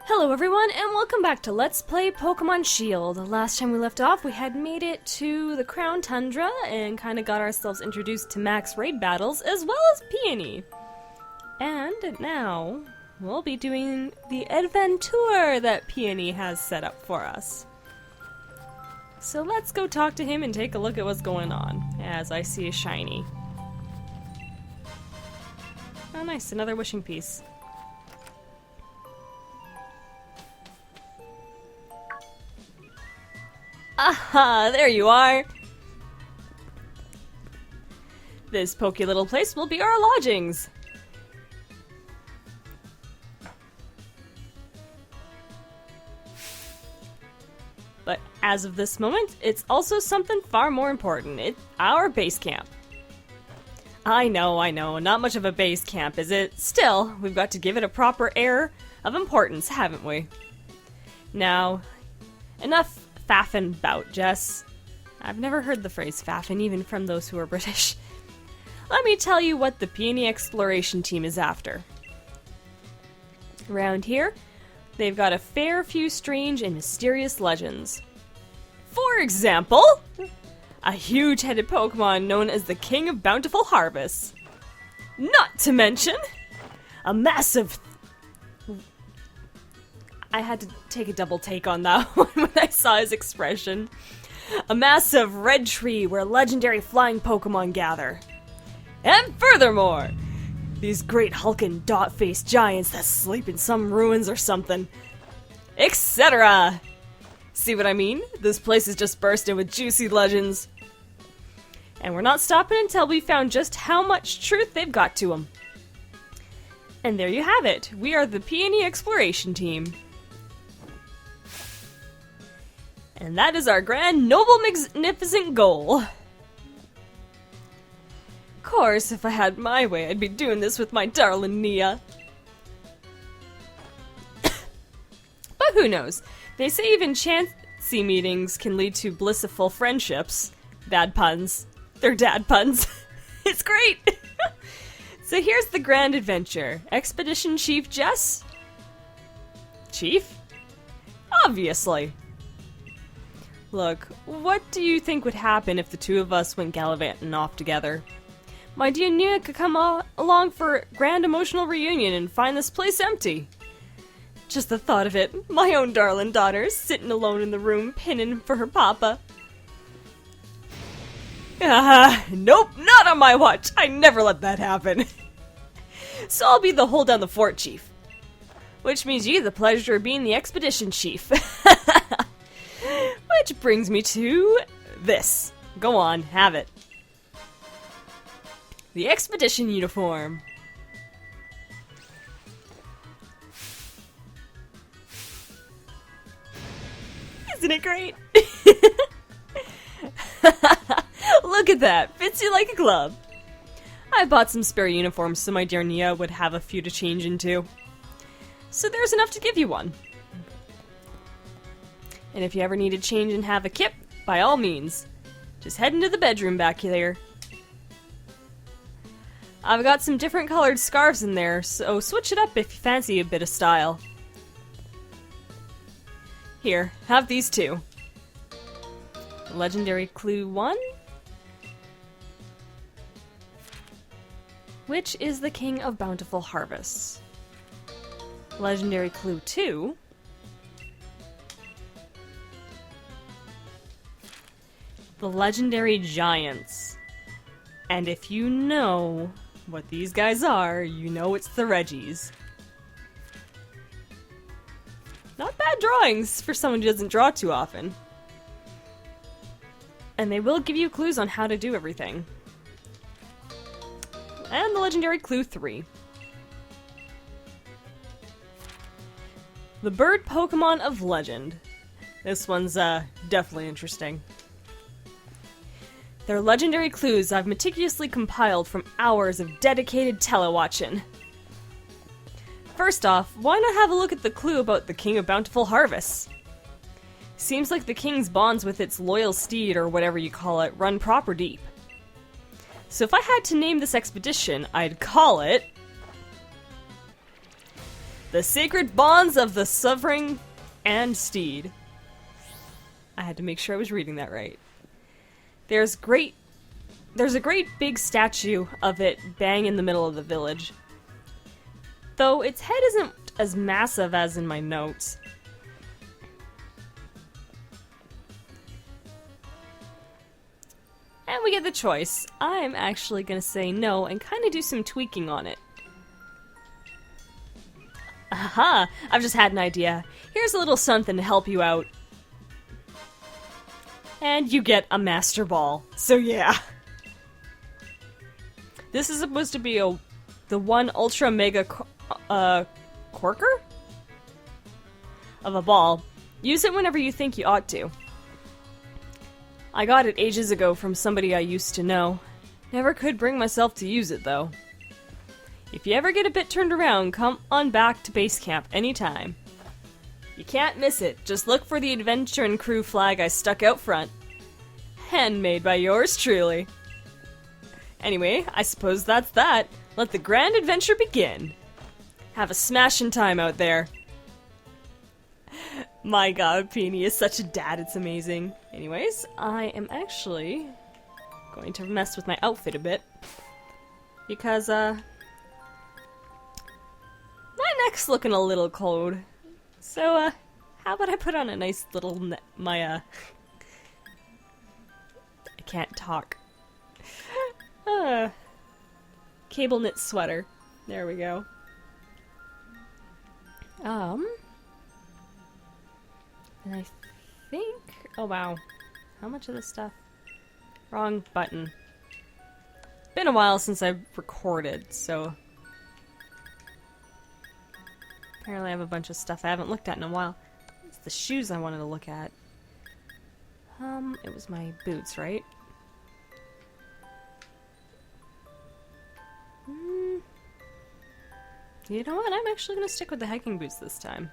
Hello everyone, and welcome back to Let's Play Pokemon Shield. Last time we left off, we had made it to the Crown Tundra and kind of got ourselves introduced to max raid battles, as well as Peony. And now, we'll be doing the adventure that Peony has set up for us. So let's go talk to him and take a look at what's going on, as I see a shiny. Oh nice, another wishing piece. Aha, there you are! This pokey little place will be our lodgings. But as of this moment, it's also something far more important. It's our base camp. I know, not much of a base camp, is it? Still, we've got to give it a proper air of importance, haven't we? Now, enough faffin' bout, Jess. I've never heard the phrase faffin', even from those who are British. Let me tell you what the Peony Exploration Team is after. Around here, they've got a fair few strange and mysterious legends. For example, a huge-headed Pokemon known as the King of Bountiful Harvests. Not to mention, a massive... I had to take a double take on that one when I saw his expression. A massive red tree where legendary flying Pokemon gather. And furthermore, these great hulking dot-faced giants that sleep in some ruins or something. Etc. See what I mean? This place is just bursting with juicy legends. And we're not stopping until we found just how much truth they've got to them. And there you have it. We are the Peony Exploration Team. And that is our grand, noble, magnificent goal. Of course, if I had my way, I'd be doing this with my darling Nia. But who knows? They say even chancy meetings can lead to blissful friendships. Bad puns. They're dad puns. It's great! So here's the grand adventure. Expedition Chief Jess? Chief? Obviously. Look, what do you think would happen if the two of us went gallivanting off together? My dear Nia could come along for a grand emotional reunion and find this place empty. Just the thought of it, my own darling daughter sitting alone in the room pinning for her papa. Nope, not on my watch. I never let that happen. So I'll be the hold down the fort chief. Which means you the pleasure of being the expedition chief. Which brings me to this. Go on, have it. The expedition uniform. Isn't it great? Look at that. Fits you like a glove. I bought some spare uniforms so my dear Nia would have a few to change into. So there's enough to give you one. And if you ever need to change and have a kip, by all means, just head into the bedroom back there. I've got some different colored scarves in there, so switch it up if you fancy a bit of style. Here, have these two. Legendary Clue 1. Which is the King of Bountiful Harvests. Legendary Clue 2. The Legendary Giants. And if you know what these guys are, you know it's the Reggies. Not bad drawings for someone who doesn't draw too often. And they will give you clues on how to do everything. And the Legendary Clue 3. The Bird Pokemon of Legend. This one's definitely interesting. They're legendary clues I've meticulously compiled from hours of dedicated telewatching. First off, why not have a look at the clue about the King of Bountiful Harvests? Seems like the king's bonds with its loyal steed, or whatever you call it, run proper deep. So if I had to name this expedition, I'd call it The sacred bonds of the sovereign and steed. I had to make sure I was reading that right. There's a great big statue of it bang in the middle of the village. Though its head isn't as massive as in my notes. And we get the choice. I'm actually gonna say no and kind of do some tweaking on it. Aha! I've just had an idea. Here's a little something to help you out. And you get a Master Ball. So yeah. This is supposed to be the one ultra mega corker of a ball. Use it whenever you think you ought to. I got it ages ago from somebody I used to know. Never could bring myself to use it though. If you ever get a bit turned around, come on back to base camp anytime. You can't miss it. Just look for the adventure and crew flag I stuck out front. Handmade by yours truly. Anyway, I suppose that's that. Let the grand adventure begin. Have a smashin' time out there. My god, Peony is such a dad, it's amazing. Anyways, I am actually going to mess with my outfit a bit. Because, my neck's looking a little cold. So, how about I put on a nice little, I can't talk. Cable knit sweater. There we go. And I think... Oh, wow. How much of this stuff? Wrong button. Been a while since I've recorded, so... Apparently I have a bunch of stuff I haven't looked at in a while. It's the shoes I wanted to look at. It was my boots, right? You know what? I'm actually going to stick with the hiking boots this time.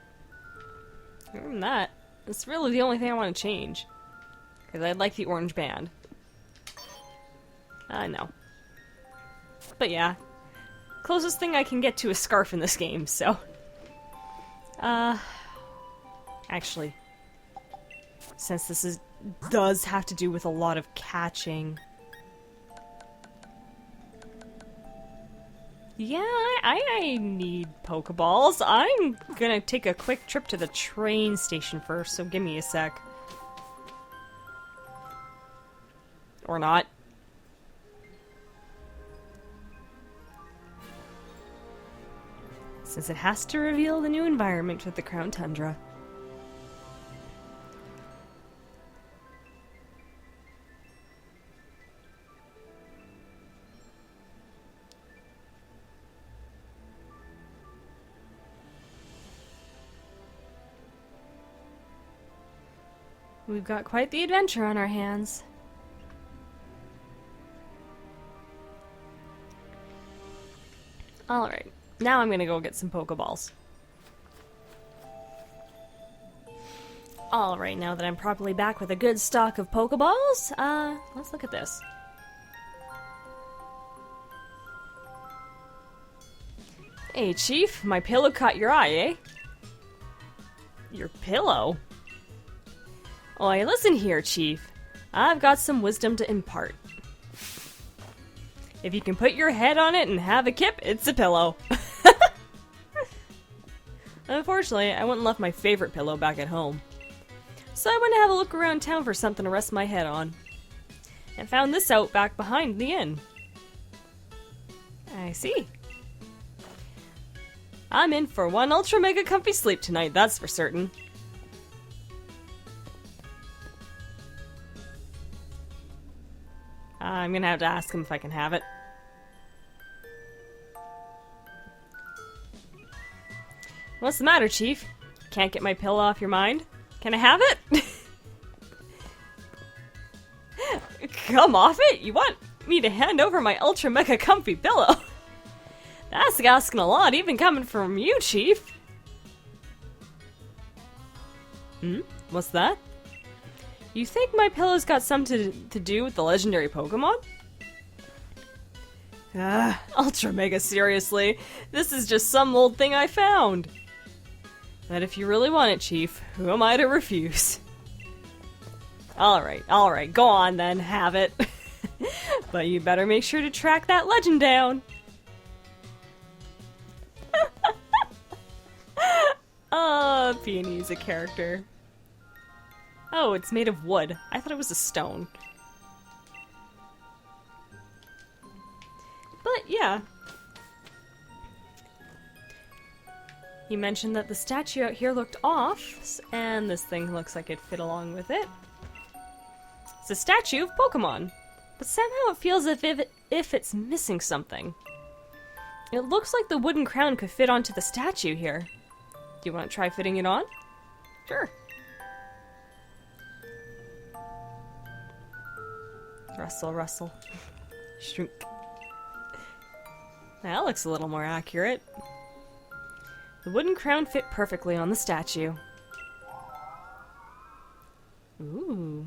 Other than that, it's really the only thing I want to change. Because I like the orange band. No. But yeah. Closest thing I can get to a scarf in this game, so... Actually... Since this does have to do with a lot of catching... Yeah, I need Pokeballs. I'm gonna take a quick trip to the train station first, so give me a sec. Or not. Since it has to reveal the new environment with the Crown Tundra. We've got quite the adventure on our hands. Alright, now I'm gonna go get some Pokeballs. Alright, now that I'm properly back with a good stock of Pokeballs, let's look at this. Hey, Chief, my pillow caught your eye, eh? Your pillow? Oi, listen here, Chief. I've got some wisdom to impart. If you can put your head on it and have a kip, it's a pillow. Unfortunately, I went and left my favorite pillow back at home. So I went to have a look around town for something to rest my head on. And found this out back behind the inn. I see. I'm in for one ultra mega comfy sleep tonight, that's for certain. I'm gonna have to ask him if I can have it. What's the matter, Chief? Can't get my pillow off your mind? Can I have it? Come off it? You want me to hand over my ultra mega comfy pillow? That's asking a lot, even coming from you, Chief. What's that? You think my pillow's got something to do with the legendary Pokemon? Ultra mega seriously. This is just some old thing I found. But if you really want it, Chief, who am I to refuse? Alright, go on then, have it. But you better make sure to track that legend down. Oh, Peony's a character. Oh, it's made of wood. I thought it was a stone. But yeah. He mentioned that the statue out here looked off, and this thing looks like it fit along with it. It's a statue of Pokemon, but somehow it feels as if it's missing something. It looks like the wooden crown could fit onto the statue here. Do you want to try fitting it on? Sure. Rustle, rustle. Shrink. That looks a little more accurate. The wooden crown fit perfectly on the statue. Ooh.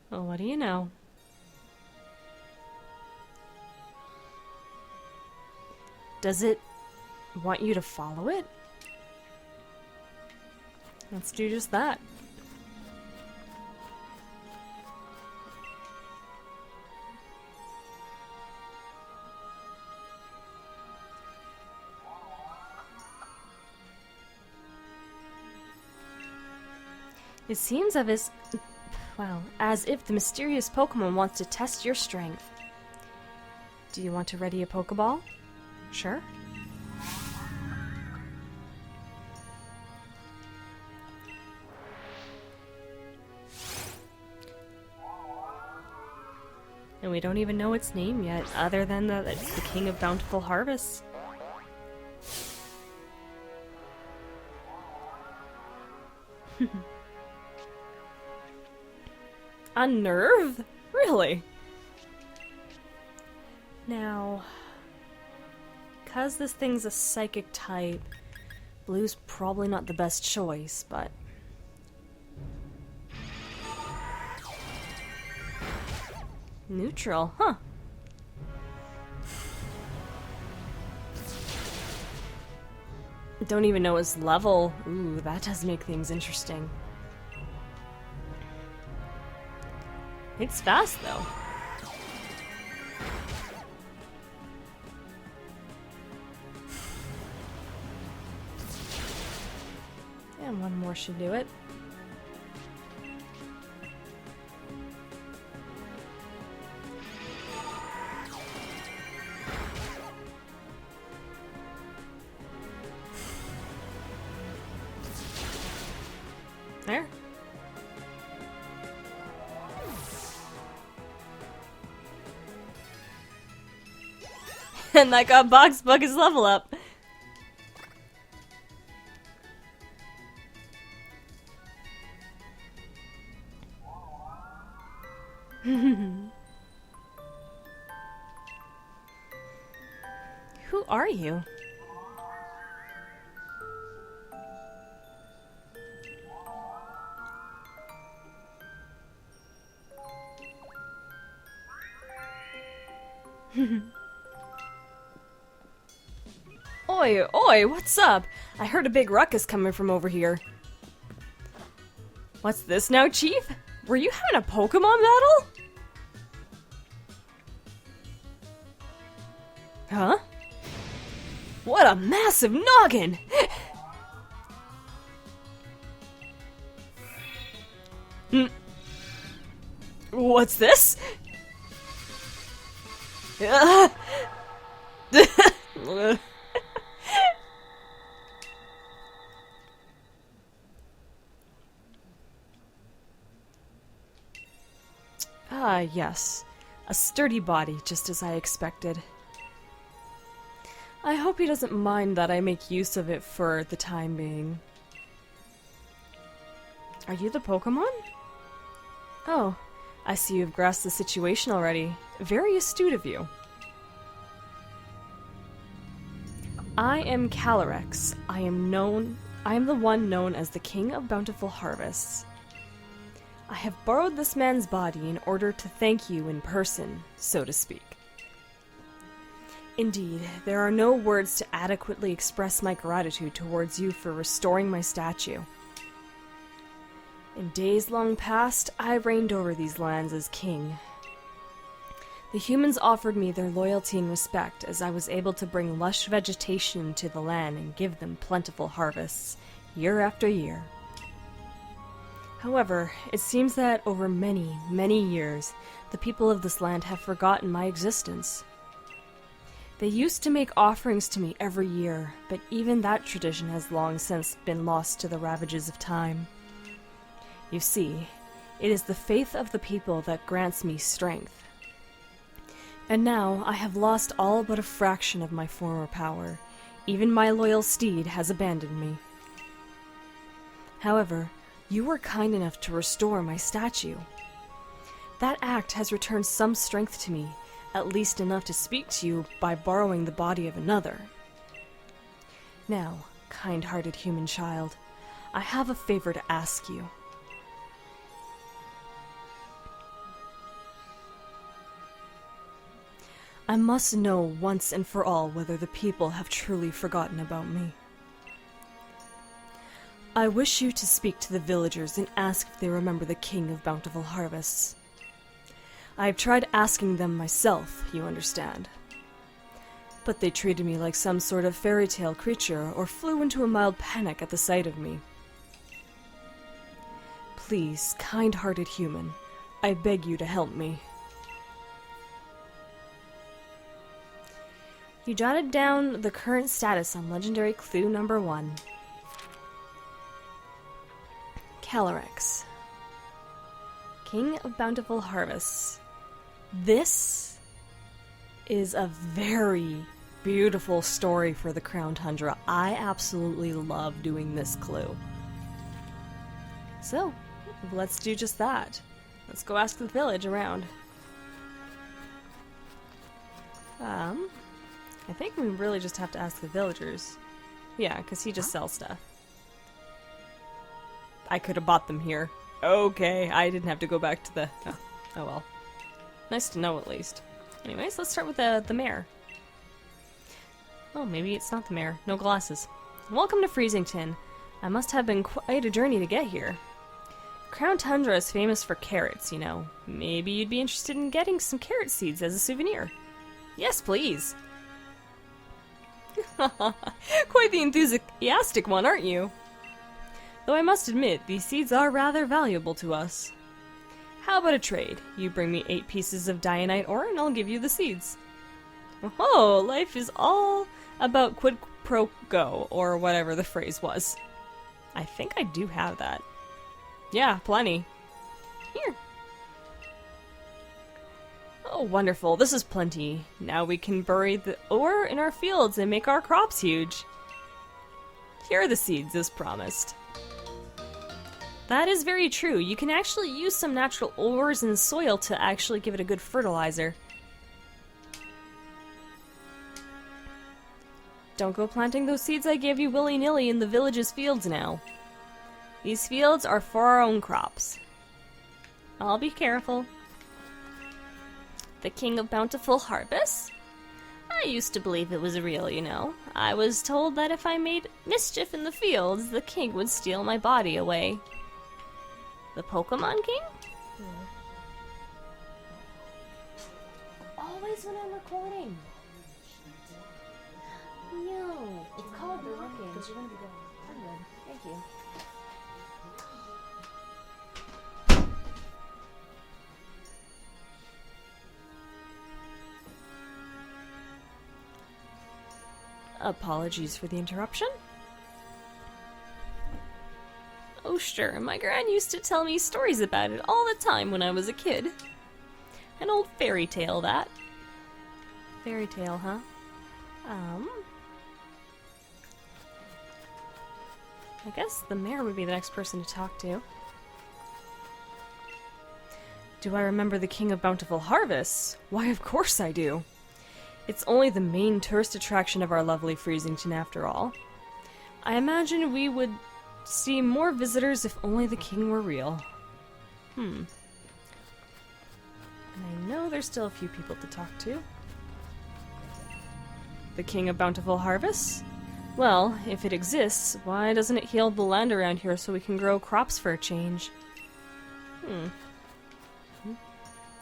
Well, what do you know? Does it want you to follow it? Let's do just that. It seems as if the mysterious Pokemon wants to test your strength. Do you want to ready a Pokeball? Sure. And we don't even know its name yet, other than that it's the King of Bountiful Harvests. Unnerve? Really? Now, because this thing's a psychic type, blue's probably not the best choice, but... Neutral, huh? Don't even know his level. Ooh, that does make things interesting. It's fast, though. And one more should do it. There. And that got Box Bug his level up. Who are you? Oi, oi, what's up? I heard a big ruckus coming from over here. What's this now, Chief? Were you having a Pokemon battle? Huh? What a massive noggin! What's this? Ah, yes. A sturdy body, just as I expected. I hope he doesn't mind that I make use of it for the time being. Are you the Pokemon? Oh, I see you've grasped the situation already. Very astute of you. I am Calyrex. I am the one known as the King of Bountiful Harvests. I have borrowed this man's body in order to thank you in person, so to speak. Indeed, there are no words to adequately express my gratitude towards you for restoring my statue. In days long past, I reigned over these lands as king. The humans offered me their loyalty and respect as I was able to bring lush vegetation to the land and give them plentiful harvests, year after year. However, it seems that over many, many years, the people of this land have forgotten my existence. They used to make offerings to me every year, but even that tradition has long since been lost to the ravages of time. You see, it is the faith of the people that grants me strength. And now I have lost all but a fraction of my former power. Even my loyal steed has abandoned me. However, you were kind enough to restore my statue. That act has returned some strength to me, at least enough to speak to you by borrowing the body of another. Now, kind-hearted human child, I have a favor to ask you. I must know once and for all whether the people have truly forgotten about me. I wish you to speak to the villagers and ask if they remember the King of Bountiful Harvests. I have tried asking them myself, you understand. But they treated me like some sort of fairy tale creature or flew into a mild panic at the sight of me. Please, kind-hearted human, I beg you to help me. You jotted down the current status on legendary clue number 1. Calyrex, King of Bountiful Harvests. This is a very beautiful story for the Crown Tundra. I absolutely love doing this clue. So, let's do just that. Let's go ask the village around. I think we really just have to ask the villagers. Yeah, because he just sells stuff. I could have bought them here. Okay, I didn't have to go back to the... Oh well. Nice to know, at least. Anyways, let's start with the mayor. Oh, maybe it's not the mayor. No glasses. Welcome to Freezington. I must have been quite a journey to get here. Crown Tundra is famous for carrots, you know. Maybe you'd be interested in getting some carrot seeds as a souvenir. Yes, please. Quite the enthusiastic one, aren't you? Though I must admit, these seeds are rather valuable to us. How about a trade? You bring me 8 pieces of Dianite ore and I'll give you the seeds. Oh, life is all about quid pro quo, or whatever the phrase was. I think I do have that. Yeah, plenty. Here. Oh, wonderful. This is plenty. Now we can bury the ore in our fields and make our crops huge. Here are the seeds, as promised. That is very true. You can actually use some natural ores in soil to actually give it a good fertilizer. Don't go planting those seeds I gave you willy-nilly in the village's fields now. These fields are for our own crops. I'll be careful. The King of Bountiful Harvests? I used to believe it was real, you know. I was told that if I made mischief in the fields, the king would steal my body away. The Pokemon King? Always when I'm recording. No, it's called blocking. Because you're gonna be going. I'm good. Thank you. Apologies for the interruption. Oh sure, my gran used to tell me stories about it all the time when I was a kid. An old fairy tale, that. Fairy tale, huh? I guess the mayor would be the next person to talk to. Do I remember the King of Bountiful Harvests? Why, of course I do. It's only the main tourist attraction of our lovely Freezington, after all. I imagine we would see more visitors if only the king were real. And I know there's still a few people to talk to. The King of Bountiful Harvests? Well, if it exists, why doesn't it heal the land around here so we can grow crops for a change?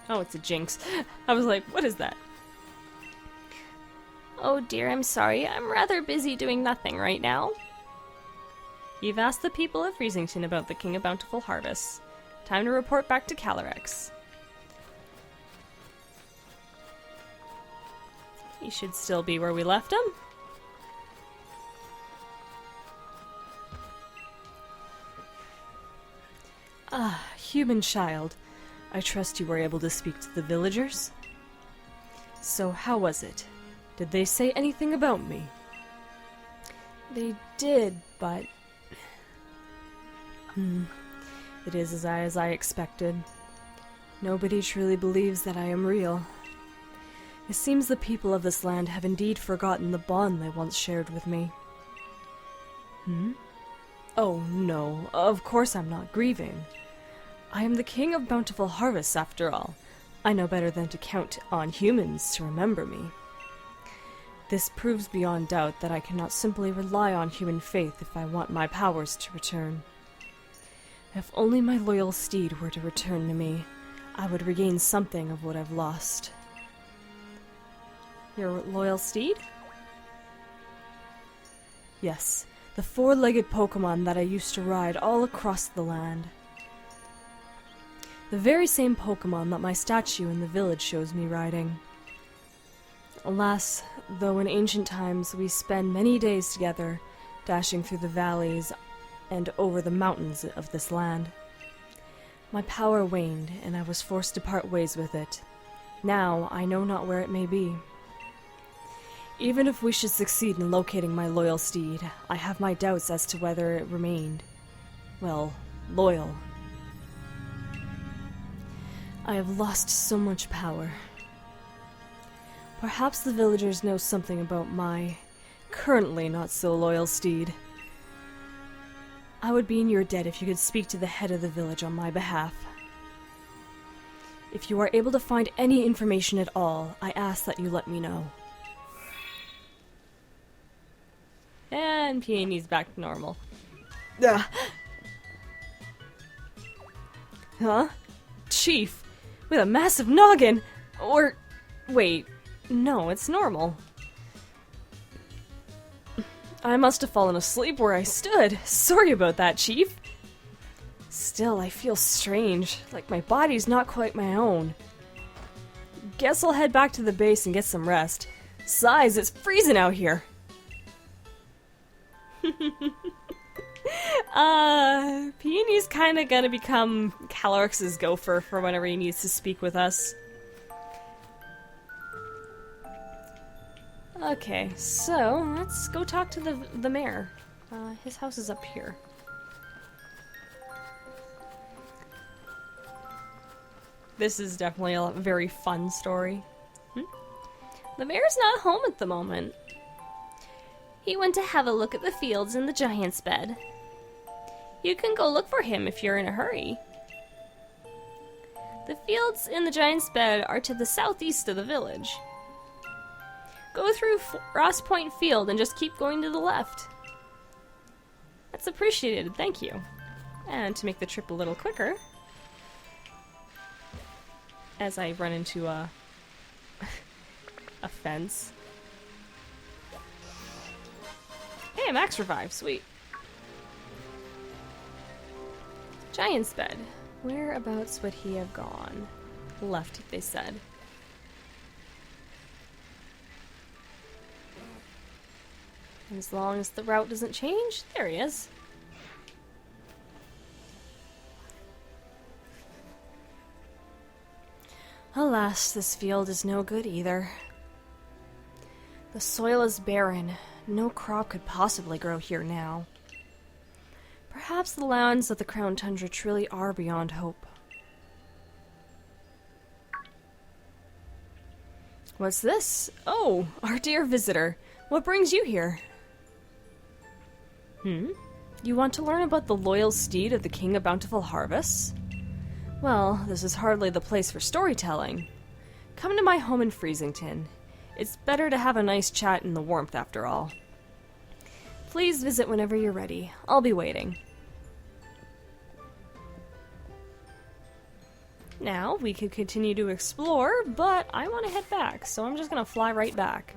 Oh, it's a jinx. I was like, what is that? Oh dear, I'm sorry. I'm rather busy doing nothing right now. You've asked the people of Freezington about the King of Bountiful Harvests. Time to report back to Calyrex. He should still be where we left him. Ah, human child. I trust you were able to speak to the villagers? So how was it? Did they say anything about me? They did, but... It is as I expected. Nobody truly believes that I am real. It seems the people of this land have indeed forgotten the bond they once shared with me. Oh no, of course I'm not grieving. I am the King of Bountiful Harvests after all. I know better than to count on humans to remember me. This proves beyond doubt that I cannot simply rely on human faith if I want my powers to return. If only my loyal steed were to return to me, I would regain something of what I've lost. Your loyal steed? Yes, the four-legged Pokemon that I used to ride all across the land. The very same Pokemon that my statue in the village shows me riding. Alas, though in ancient times we spent many days together, dashing through the valleys and over the mountains of this land. My power waned, and I was forced to part ways with it. Now, I know not where it may be. Even if we should succeed in locating my loyal steed, I have my doubts as to whether it remained, well, loyal. I have lost so much power. Perhaps the villagers know something about my currently not so loyal steed. I would be in your debt if you could speak to the head of the village on my behalf. If you are able to find any information at all, I ask that you let me know. And Peony's back to normal. Huh? Chief, with a massive noggin! Or... wait, no, it's normal. I must have fallen asleep where I stood. Sorry about that, Chief. Still, I feel strange, like my body's not quite my own. Guess I'll head back to the base and get some rest. Besides, it's freezing out here. Peony's kinda gonna become Calorix's gopher for whenever he needs to speak with us. Okay, so let's go talk to the mayor. His house is up here. This is definitely a very fun story. The mayor's not home at the moment. He went to have a look at the fields in the Giant's Bed. You can go look for him if you're in a hurry. The fields in the Giant's Bed are to the southeast of the village. Go through Ross Point Field and just keep going to the left. That's appreciated, thank you. And to make the trip a little quicker, as I run into a fence. Hey, Max Revive, sweet. Giant's Bed. Whereabouts would he have gone? Left, they said. As long as the route doesn't change, there he is. Alas, this field is no good either. The soil is barren. No crop could possibly grow here now. Perhaps the lands of the Crown Tundra truly are beyond hope. What's this? Oh, our dear visitor. What brings you here? You want to learn about the loyal steed of the King of Bountiful Harvests? Well, this is hardly the place for storytelling. Come to my home in Freezington. It's better to have a nice chat in the warmth after all. Please visit whenever you're ready. I'll be waiting. Now, we could continue to explore, but I want to head back, so I'm just gonna fly right back.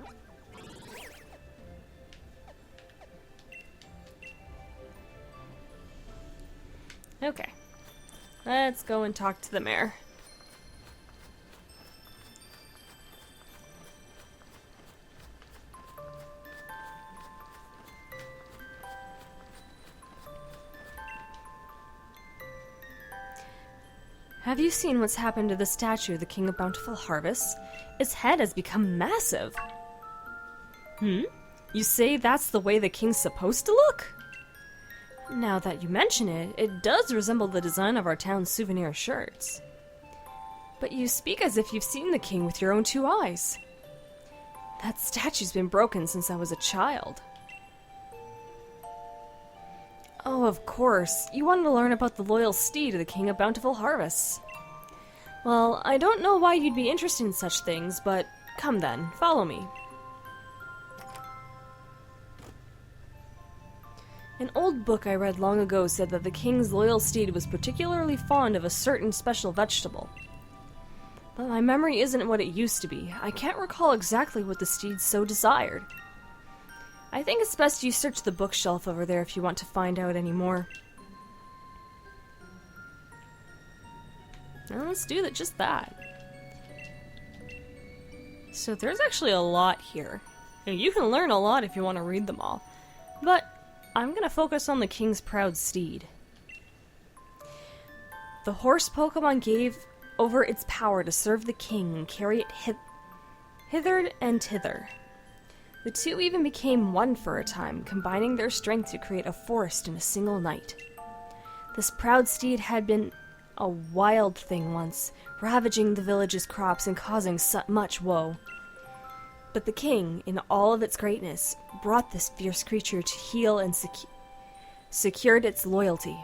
Okay. Let's go and talk to the mayor. Have you seen what's happened to the statue of the King of Bountiful Harvests? Its head has become massive. You say that's the way the king's supposed to look? Now that you mention it, it does resemble the design of our town's souvenir shirts. But you speak as if you've seen the king with your own two eyes. That statue's been broken since I was a child. Oh, of course. You wanted to learn about the loyal steed of the King of Bountiful Harvests. Well, I don't know why you'd be interested in such things, but come then, follow me. An old book I read long ago said that the king's loyal steed was particularly fond of a certain special vegetable. But my memory isn't what it used to be. I can't recall exactly what the steed so desired. I think it's best you search the bookshelf over there if you want to find out any more. Now let's do just that. So there's actually a lot here. You can learn a lot if you want to read them all. But I'm going to focus on the king's proud steed. The horse Pokemon gave over its power to serve the king and carry it hither and thither. The two even became one for a time, combining their strength to create a forest in a single night. This proud steed had been a wild thing once, ravaging the village's crops and causing much woe. But the king, in all of its greatness, brought this fierce creature to heal and secured its loyalty.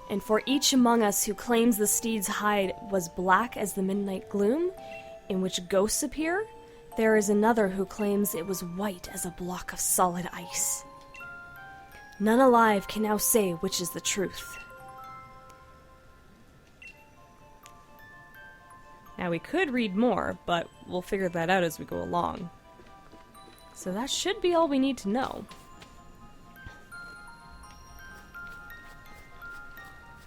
And for each among us who claims the steed's hide was black as the midnight gloom, in which ghosts appear, there is another who claims it was white as a block of solid ice. None alive can now say which is the truth. Now we could read more, but we'll figure that out as we go along. So that should be all we need to know.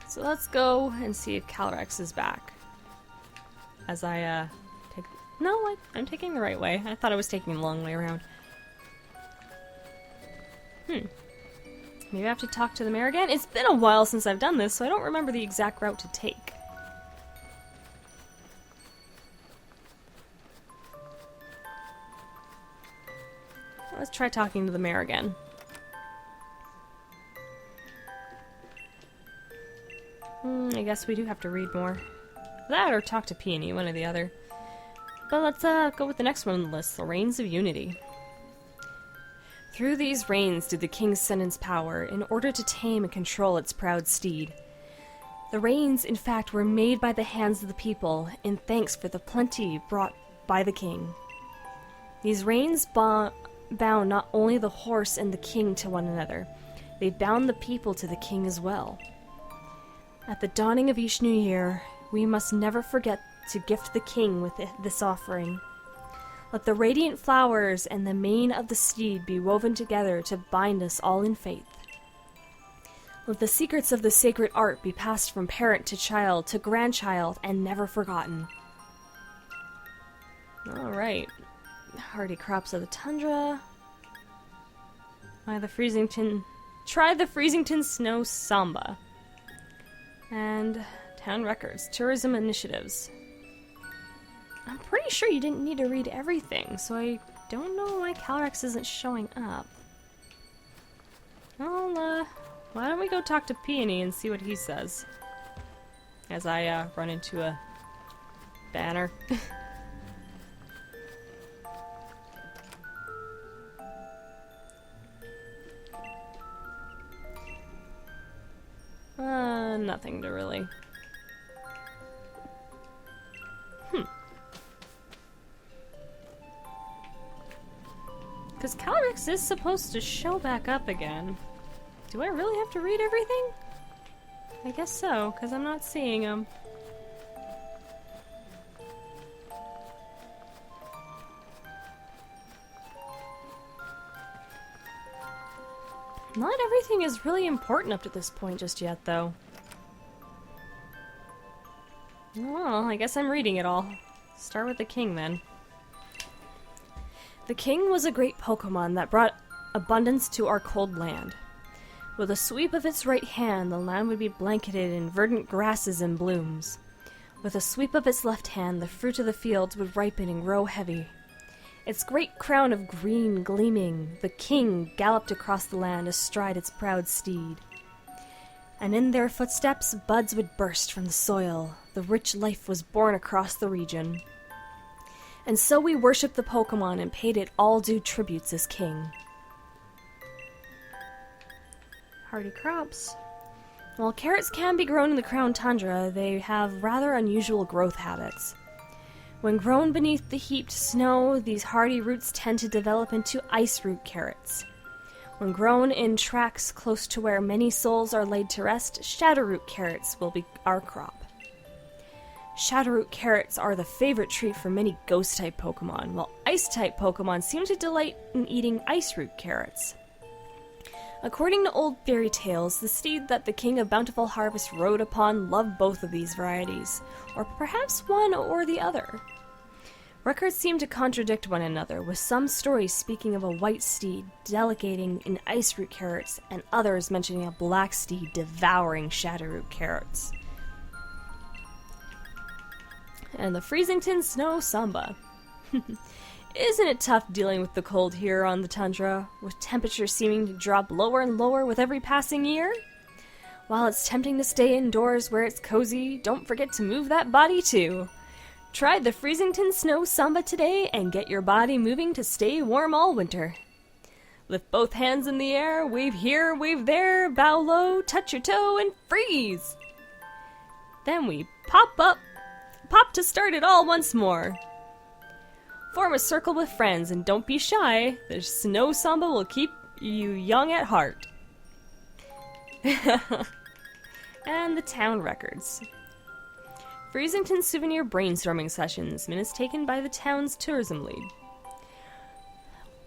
So let's go and see if Calyrex is back. As I, take... No, I'm taking the right way. I thought I was taking the long way around. Maybe I have to talk to the mayor again? It's been a while since I've done this, so I don't remember the exact route to take. Let's try talking to the mayor again. I guess we do have to read more. That or talk to Peony, one or the other. But let's go with the next one on the list, the Reigns of Unity. Through these reigns did the king sentence power in order to tame and control its proud steed. The reigns, in fact, were made by the hands of the people in thanks for the plenty brought by the king. These reigns bound not only the horse and the king to one another, they bound the people to the king as well. At the dawning of each new year, we must never forget to gift the king with this offering. Let the radiant flowers and the mane of the steed be woven together to bind us all in faith. Let the secrets of the sacred art be passed from parent to child to grandchild and never forgotten. Alright. Hardy crops of the tundra. Try the Freezington Snow Samba. And town records, tourism initiatives. I'm pretty sure you didn't need to read everything, so I don't know why Calyrex isn't showing up. Well, why don't we go talk to Peony and see what he says? As I run into a banner. Nothing to really Because Calyrex is supposed to show back up again. Do I really have to read everything? I guess so, because I'm not seeing him. Not everything is really important up to this point just yet, though. Well, I guess I'm reading it all. Start with the king, then. The king was a great Pokemon that brought abundance to our cold land. With a sweep of its right hand, the land would be blanketed in verdant grasses and blooms. With a sweep of its left hand, the fruit of the fields would ripen and grow heavy. Its great crown of green gleaming, the king galloped across the land astride its proud steed. And in their footsteps, buds would burst from the soil. The rich life was born across the region. And so we worshipped the Pokemon and paid it all due tributes as king. Hardy crops. While carrots can be grown in the Crown Tundra, they have rather unusual growth habits. When grown beneath the heaped snow, these hardy roots tend to develop into ice root carrots. When grown in tracks close to where many souls are laid to rest, shadowroot carrots will be our crop. Shadowroot carrots are the favorite treat for many ghost-type Pokemon, while ice-type Pokemon seem to delight in eating ice root carrots. According to old fairy tales, the steed that the King of Bountiful Harvest rode upon loved both of these varieties, or perhaps one or the other. Records seem to contradict one another, with some stories speaking of a white steed delicating in ice root carrots, and others mentioning a black steed devouring shadowroot carrots. And the Freezington Snow Samba. Isn't it tough dealing with the cold here on the tundra, with temperatures seeming to drop lower and lower with every passing year? While it's tempting to stay indoors where it's cozy, don't forget to move that body too. Try the Freezington Snow Samba today and get your body moving to stay warm all winter. Lift both hands in the air, wave here, wave there, bow low, touch your toe, and freeze! Then we pop to start it all once more. Form a circle with friends and don't be shy. The Snow Samba will keep you young at heart. And the town records. Freezington Souvenir Brainstorming Sessions, minutes taken by the town's tourism lead.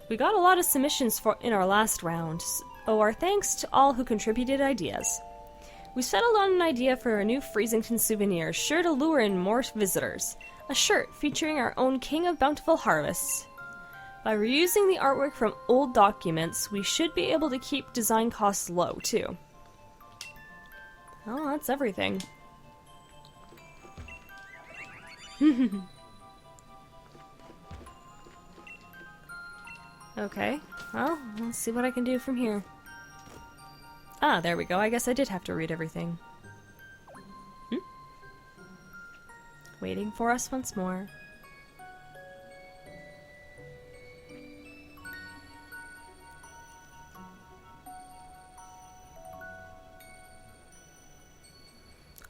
We got a lot of submissions in our last round, so our thanks to all who contributed ideas. We settled on an idea for a new Freezington souvenir, sure to lure in more visitors. A shirt featuring our own King of Bountiful Harvests. By reusing the artwork from old documents, we should be able to keep design costs low, too. Oh, that's everything. Okay, well, let's see what I can do from here. Ah, there we go. I guess I did have to read everything. Waiting for us once more.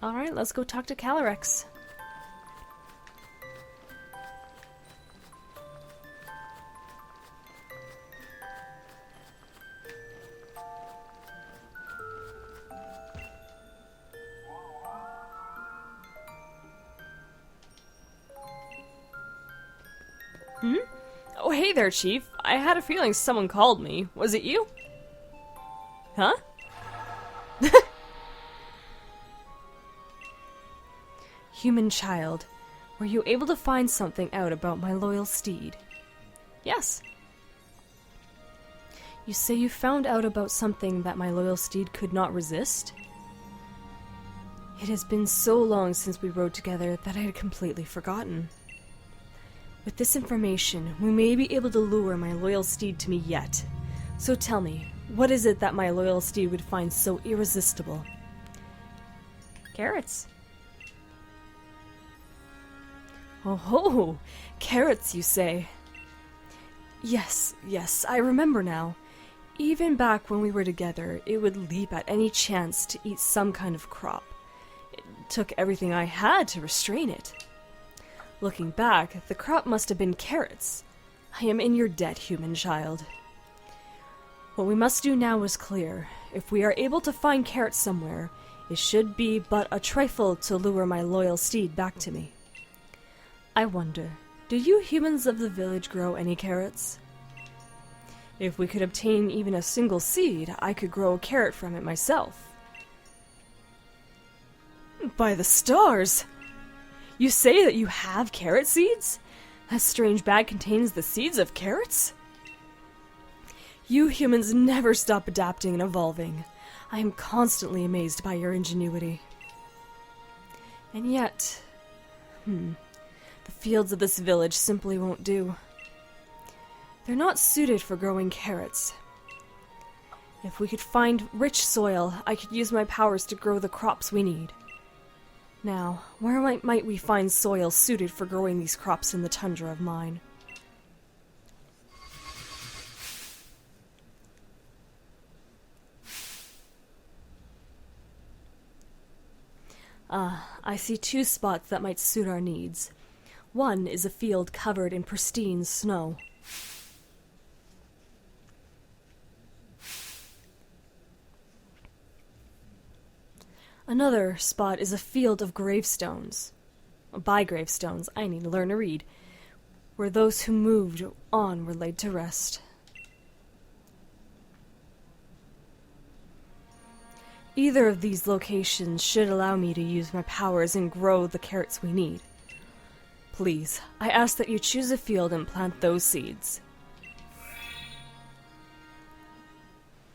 Alright, let's go talk to Calyrex. Oh, hey there, Chief. I had a feeling someone called me. Was it you? Huh? Human child, were you able to find something out about my loyal steed? Yes. You say you found out about something that my loyal steed could not resist? It has been so long since we rode together that I had completely forgotten. With this information, we may be able to lure my loyal steed to me yet. So tell me, what is it that my loyal steed would find so irresistible? Carrots. Oh ho! Carrots, you say? Yes, I remember now. Even back when we were together, it would leap at any chance to eat some kind of crop. It took everything I had to restrain it. Looking back, the crop must have been carrots. I am in your debt, human child. What we must do now is clear. If we are able to find carrots somewhere, it should be but a trifle to lure my loyal steed back to me. I wonder, do you humans of the village grow any carrots? If we could obtain even a single seed, I could grow a carrot from it myself. By the stars! You say that you have carrot seeds? That strange bag contains the seeds of carrots? You humans never stop adapting and evolving. I am constantly amazed by your ingenuity. And yet, the fields of this village simply won't do. They're not suited for growing carrots. If we could find rich soil, I could use my powers to grow the crops we need. Now, where might we find soil suited for growing these crops in the tundra of mine? I see two spots that might suit our needs. One is a field covered in pristine snow. Another spot is a field of gravestones. By gravestones, I need to learn to read, where those who moved on were laid to rest. Either of these locations should allow me to use my powers and grow the carrots we need. Please, I ask that you choose a field and plant those seeds.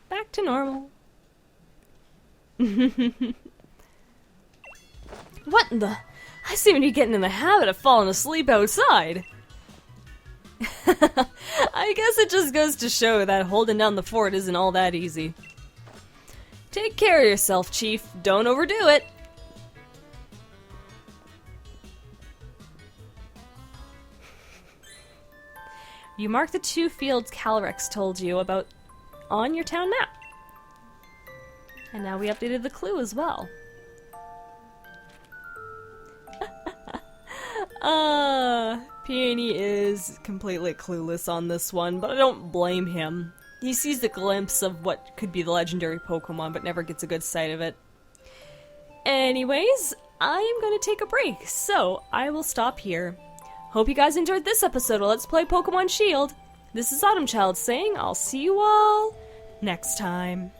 Back to normal. What in the... I seem to be getting in the habit of falling asleep outside. I guess it just goes to show that holding down the fort isn't all that easy. Take care of yourself, Chief. Don't overdo it. You mark the two fields Calyrex told you about on your town map. And now we updated the clue as well. Peony is completely clueless on this one, but I don't blame him. He sees a glimpse of what could be the legendary Pokemon, but never gets a good sight of it. Anyways, I am going to take a break, so I will stop here. Hope you guys enjoyed this episode of Let's Play Pokemon Shield. This is Autumn Child saying I'll see you all next time.